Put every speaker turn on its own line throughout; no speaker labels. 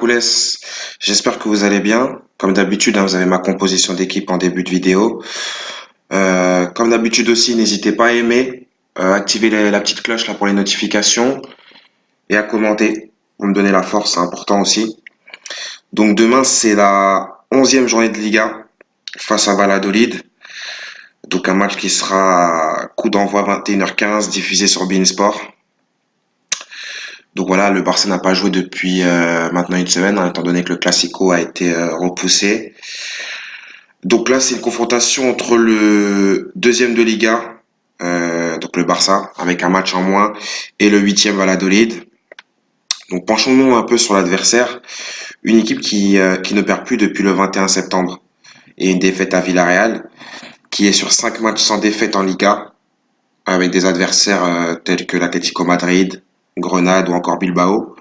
Hercules, j'espère que vous allez bien. Comme d'habitude, hein, vous avez ma composition d'équipe en début de vidéo. Comme d'habitude aussi, n'hésitez pas à aimer, activer la petite cloche là pour les notifications et à commenter pour me donner la force, c'est important aussi. Donc demain, c'est la 11e journée de Liga face à Valladolid. Donc un match qui sera coup d'envoi 21h15 diffusé sur beIN Sport. Donc voilà, le Barça n'a pas joué depuis maintenant une semaine, hein, étant donné que le Classico a été repoussé. Donc là, c'est une confrontation entre le deuxième de Liga, donc le Barça, avec un match en moins, et le huitième Valladolid. Donc penchons-nous un peu sur l'adversaire. Une équipe qui ne perd plus depuis le 21 septembre et une défaite à Villarreal, qui est sur 5 matchs sans défaite en Liga, avec des adversaires tels que l'Atlético Madrid, Grenade ou encore Bilbao.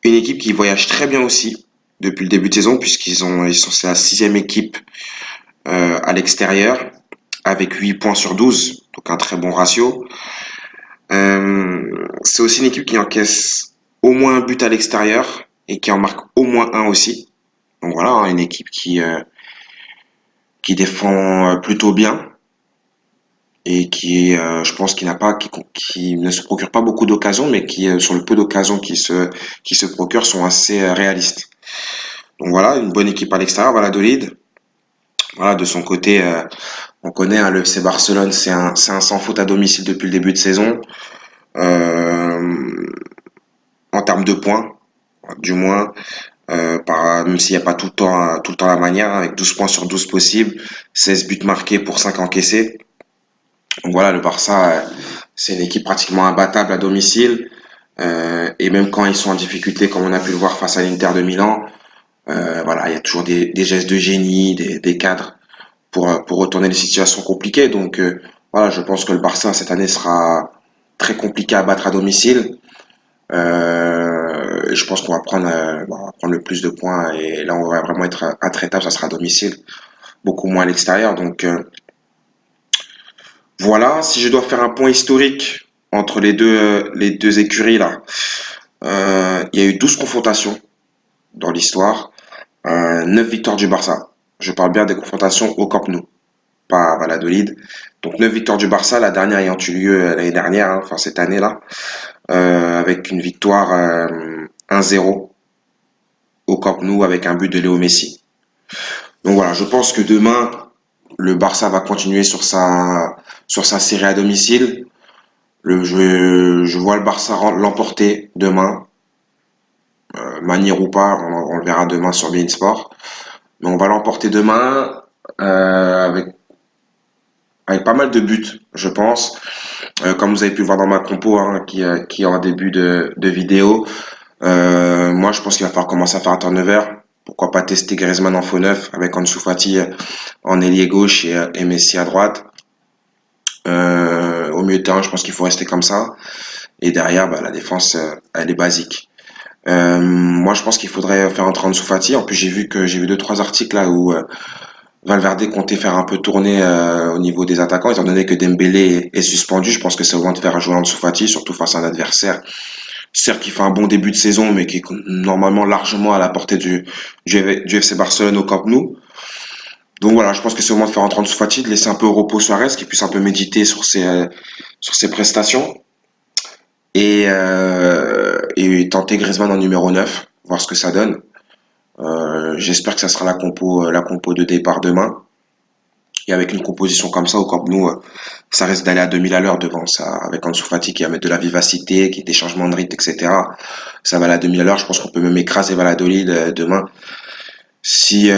Une équipe qui voyage très bien aussi depuis le début de saison, ils sont c'est la sixième équipe à l'extérieur, avec 8 points sur 12, donc un très bon ratio. C'est aussi une équipe qui encaisse au moins un but à l'extérieur et qui en marque au moins un aussi. Donc voilà, hein, une équipe qui défend plutôt bien et je pense, qui ne se procure pas beaucoup d'occasions, mais qui, sur le peu d'occasions qui se procurent, sont assez réalistes. Donc voilà, une bonne équipe à l'extérieur, Valladolid. Voilà, de son côté, on connaît hein, le FC Barcelone, c'est un sans faute à domicile depuis le début de saison. Euh, En termes de points, du moins, même s'il n'y a pas tout le temps la manière, hein, avec 12 points sur 12 possibles, 16 buts marqués pour 5 encaissés. Donc voilà, le Barça, c'est une équipe pratiquement imbattable à domicile. Et même quand ils sont en difficulté, comme on a pu le voir face à l'Inter de Milan, voilà, il y a toujours des gestes de génie, des cadres pour retourner les situations compliquées. Donc voilà, je pense que le Barça cette année sera très compliqué à battre à domicile. Et je pense qu'on va prendre le plus de points et là on va vraiment être intraitable, ça sera à domicile, beaucoup moins à l'extérieur. Donc voilà, si je dois faire un point historique entre les deux écuries là, il y a eu 12 confrontations dans l'histoire, 9 victoires du Barça. Je parle bien des confrontations au Camp Nou, pas à Valladolid. Donc 9 victoires du Barça, la dernière ayant eu lieu l'année dernière, hein, enfin cette année-là, avec une victoire 1-0 au Camp Nou avec un but de Léo Messi. Donc voilà, je pense que demain, le Barça va continuer sur sa série à domicile. Je vois le Barça l'emporter demain, manière ou pas, on le verra demain sur beIN Sport. Mais on va l'emporter demain avec pas mal de buts, je pense. Comme vous avez pu le voir dans ma compo hein, qui est en début de vidéo, moi je pense qu'il va falloir commencer à faire un turnover. Pourquoi pas tester Griezmann en faux neuf avec Ansu Fati en ailier gauche et Messi à droite. Au milieu de terrain, je pense qu'il faut rester comme ça. Et derrière, bah, la défense, elle est basique. Moi, je pense qu'il faudrait faire entrer Ansu Fati. En plus, j'ai vu deux trois articles là où Valverde comptait faire un peu tourner au niveau des attaquants, étant donné que Dembélé est suspendu. Je pense que c'est au moment de faire jouer Ansu Fati, surtout face à un adversaire, certes qui fait un bon début de saison, mais qui est normalement largement à la portée du FC Barcelone au Camp Nou. Donc voilà, je pense que c'est au moment de faire entrer Ansu Fati, de laisser un peu au repos Suarez, qui puisse un peu méditer sur ses prestations, et tenter Griezmann en numéro 9, voir ce que ça donne. J'espère que ça sera la compo de départ demain. Et avec une composition comme ça au Camp Nou, ça risque d'aller à 2000 à l'heure devant ça, avec Ansu Fati qui va mettre de la vivacité, qui des changements de rythme, etc. Ça va aller à 2000 à l'heure. Je pense qu'on peut même écraser Valladolid demain si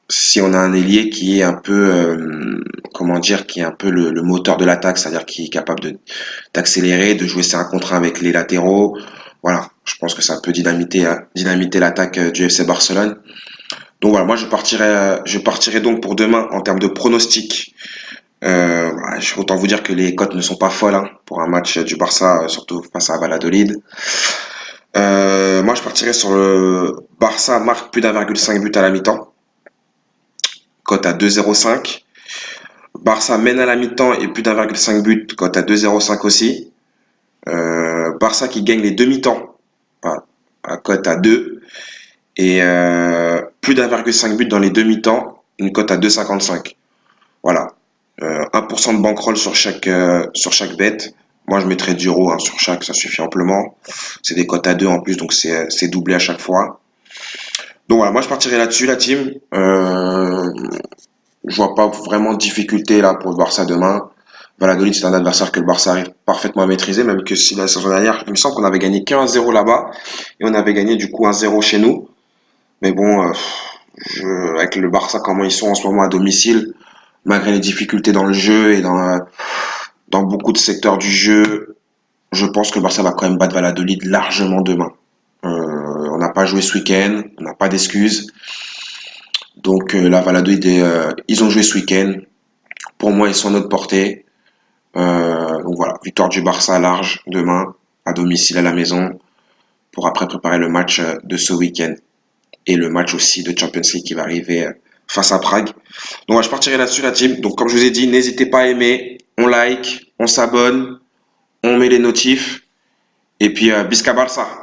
si on a un ailier qui est un peu comment dire, qui est un peu le moteur de l'attaque, c'est-à-dire qui est capable de d'accélérer, de jouer ses 1 contre 1 avec les latéraux. Voilà, je pense que ça peut dynamiter l'attaque du FC Barcelone. Donc voilà, moi je partirai donc pour demain en termes de pronostic. Voilà, autant vous dire que les cotes ne sont pas folles hein, pour un match du Barça, surtout face à Valladolid. Moi je partirai sur le Barça marque plus d'1,5 but à la mi-temps, cote à 2,05. Barça mène à la mi-temps et plus d'1,5 but, cote à 2,05 aussi. Barça qui gagne les demi-temps, voilà. à cote à 2 et plus d'1,5 but dans les demi-temps, une cote à 2,55. Voilà. 1% de bankroll sur chaque bet. Moi, je mettrais 10 euros hein, sur chaque, ça suffit amplement. C'est des cotes à 2 en plus, donc c'est doublé à chaque fois. Donc voilà, moi je partirai là-dessus, la team. Je vois pas vraiment de difficulté là pour le Barça demain. Valladolid, c'est un adversaire que le Barça arrive parfaitement à maîtriser, même que si la saison dernière, il me semble qu'on avait gagné qu'un 0 là-bas, et on avait gagné du coup un 0 chez nous. Mais bon, avec le Barça, comment ils sont en ce moment à domicile, malgré les difficultés dans le jeu et dans beaucoup de secteurs du jeu, je pense que le Barça va quand même battre Valladolid largement demain. On n'a pas joué ce week-end, on n'a pas d'excuses. Donc là, Valladolid, ils ont joué ce week-end. Pour moi, ils sont à notre portée. Donc voilà, victoire du Barça large demain, à domicile à la maison, pour après préparer le match de ce week-end. Et le match aussi de Champions League qui va arriver face à Prague. Donc voilà, je partirai là-dessus la team. Donc comme je vous ai dit, n'hésitez pas à aimer, on like, on s'abonne, on met les notifs. Et puis Bisca Barça.